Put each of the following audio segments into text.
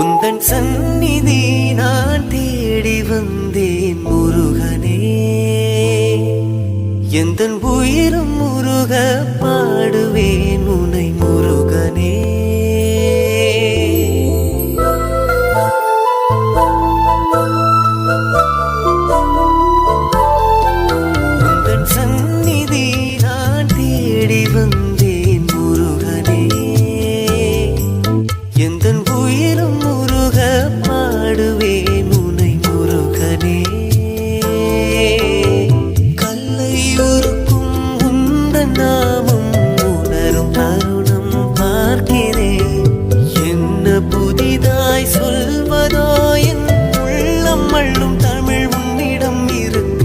உந்தன் சந்நிதி நான் தேடி வந்தேன் முருகனே. எந்தன் உயிரும் முருக பாடுவேன் உனை முருகனே. உந்தன் சந்நிதி நான் தேடி வந்தேன் முருகனே. எந்தன் உயிரும் முருக பாடுவேன் உனை முருகனே. கல்லை உருக்கும் உந்தன் நாமம் உணரும் தருணம் பார்க்கிறேன். என்ன புதிதாய் சொல்வதோ என் உள்ளம் அள்ளும் தமிழ் உன்னிடம் இருக்க.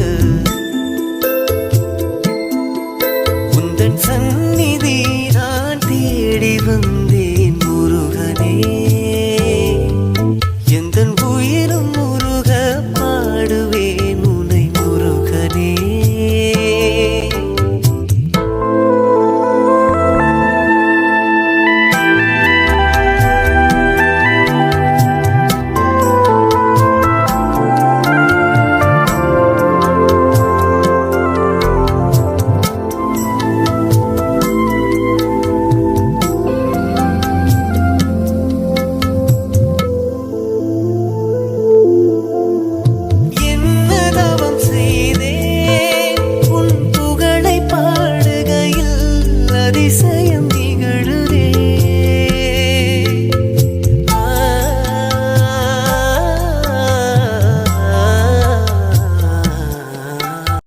உந்தன் சந்நிதி நான் தேடி வந்தேன் முருகனே. எந்தன் உயிரும் முருக பாடுவேன் உனை முருகனே. என்னதவம் செய்தேன் உன் புகழை பாடுகையில் அதிசயம்